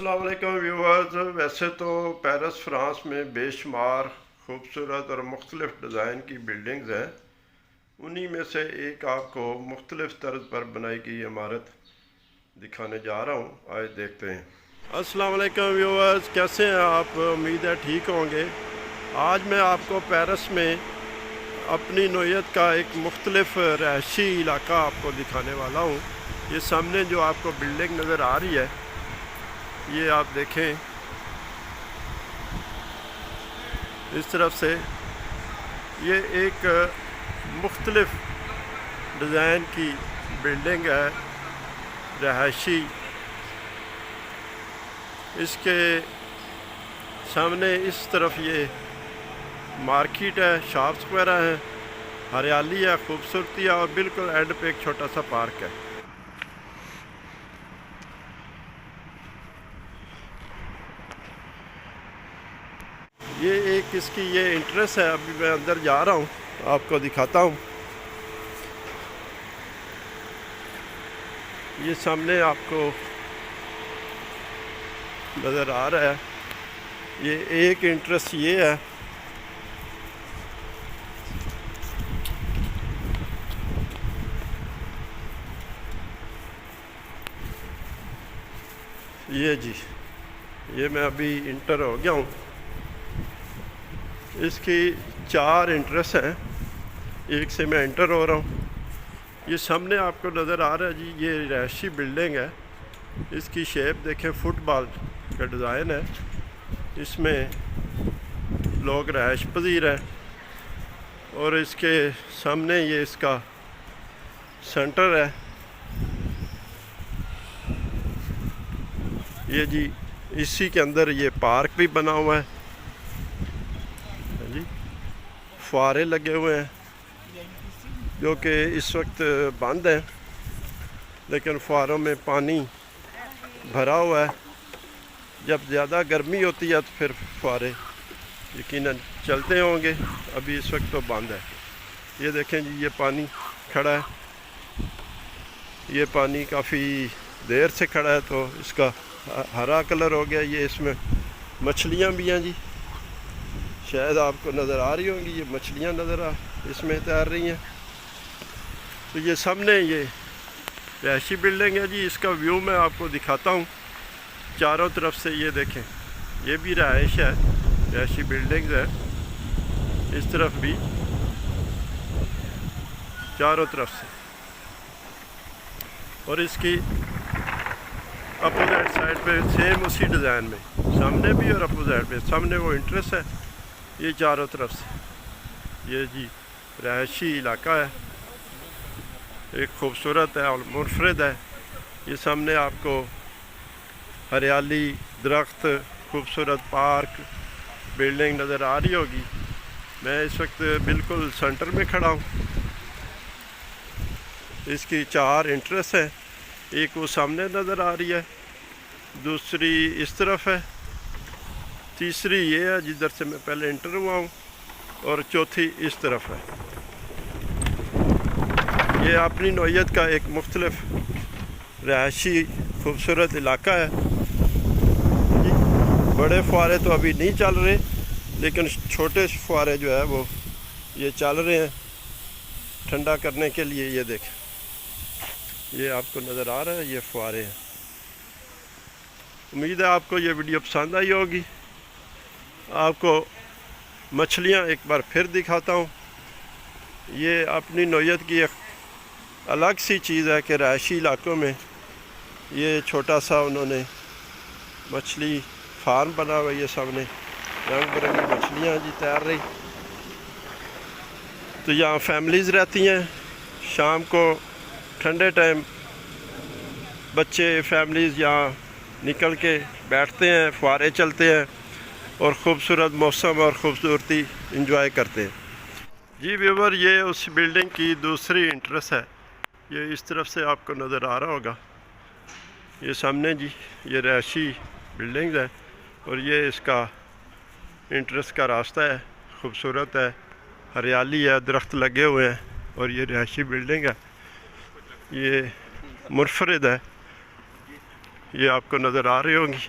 अस्सलाम वालेकुम व्यूवर्स। वैसे तो पेरिस फ्रांस में बेशुमार खूबसूरत और मुख्तलिफ़ डिज़ाइन की बिल्डिंग्स हैं। उन्हीं में से एक आपको मुख्तलिफ़ तर्ज पर बनाई गई इमारत दिखाने जा रहा हूँ। आइए देखते हैं। अस्सलाम वालेकुम व्यूवर्स, कैसे हैं आप? उम्मीद है ठीक होंगे। आज मैं आपको पेरिस में अपनी नौयत का एक मुख्तलिफ़ रहायशी इलाका आपको दिखाने वाला हूँ। ये सामने जो आपको बिल्डिंग नज़र आ रही है, ये आप देखें, इस तरफ से ये एक मुख्तलिफ़ डिज़ाइन की बिल्डिंग है रहायशी। इसके सामने इस तरफ ये मार्केट है, शॉप्स वगैरह हैं, हरियाली है, खूबसूरती है और बिल्कुल एंड पे एक छोटा सा पार्क है। ये एक इसकी ये इंटरेस्ट है। अभी मैं अंदर जा रहा हूँ, आपको दिखाता हूँ। ये सामने आपको नज़र आ रहा है, ये एक इंटरेस्ट ये है। ये जी, ये मैं अभी इंटर हो गया हूँ। इसकी 4 इंटरेस्ट हैं, एक से मैं इंटर हो रहा हूँ। ये सामने आपको नज़र आ रहा है जी, ये रहायशी बिल्डिंग है। इसकी शेप देखें, फुटबॉल का डिज़ाइन है। इसमें लोग रहायश पजीर हैं और इसके सामने ये इसका सेंटर है। ये जी, इसी के अंदर ये पार्क भी बना हुआ है जी। फुहारे लगे हुए हैं जो कि इस वक्त बंद हैं, लेकिन फुहारों में पानी भरा हुआ है। जब ज़्यादा गर्मी होती है तो फिर फुहारे यकीनन चलते होंगे, अभी इस वक्त तो बंद है। ये देखें जी, ये पानी खड़ा है। ये पानी काफ़ी देर से खड़ा है तो इसका हरा कलर हो गया। ये इसमें मछलियाँ भी हैं जी, शायद आपको नज़र आ रही होंगी, ये मछलियाँ इसमें तैर रही हैं। तो ये सामने ये रहायशी बिल्डिंग है जी। इसका व्यू मैं आपको दिखाता हूँ चारों तरफ से। ये देखें, ये भी रहायश है, रहायशी बिल्डिंग्स है। इस तरफ भी चारों तरफ से, और इसकी अपोजिट साइड पे सेम उसी डिज़ाइन में सामने भी और अपोजिट पे सामने वो इंटरेस्ट है। ये चारों तरफ से ये जी रहायशी इलाका है, एक खूबसूरत है और मुनफरद है। ये सामने आपको हरियाली, दरख्त, खूबसूरत पार्क, बिल्डिंग नज़र आ रही होगी। मैं इस वक्त बिल्कुल सेंटर में खड़ा हूँ। इसकी 4 इंटरेस्ट है, एक वो सामने नज़र आ रही है, दूसरी इस तरफ है, तीसरी ये है जिधर से मैं पहले इंटर हुआ हूँ, और चौथी इस तरफ है। ये अपनी नौयत का एक मुख्तलिफ रहायशी खूबसूरत इलाका है। बड़े फुहारे तो अभी नहीं चल रहे, लेकिन छोटे फुहारे जो है वो ये चल रहे हैं ठंडा करने के लिए। ये देखें, ये आपको नज़र आ रहा है, ये फुहारे हैं। उम्मीद है आपको ये वीडियो पसंद आई होगी। आपको मछलियाँ एक बार फिर दिखाता हूँ। ये अपनी नौयत की एक अलग सी चीज़ है कि रहायशी इलाकों में ये छोटा सा उन्होंने मछली फार्म बना हुआ है। ये सामने रंग बिरंगी मछलियाँ जी तैर रही। तो यहाँ फैमिलीज़ रहती हैं। शाम को ठंडे टाइम बच्चे फैमिलीज़ यहाँ निकल के बैठते हैं, फुहारे चलते हैं और ख़ूबसूरत मौसम और ख़ूबसूरती इंजॉय करते हैं जी। व्यूवर, ये उस बिल्डिंग की दूसरी इंटरेस्ट है। ये इस तरफ से आपको नज़र आ रहा होगा। ये सामने जी, ये रहायशी बिल्डिंग्स है और ये इसका इंटरेस्ट का रास्ता है। खूबसूरत है, हरियाली है, दरख्त लगे हुए हैं और ये रहायशी बिल्डिंग है। ये मुनफरद है, ये आपको नज़र आ रही होंगी।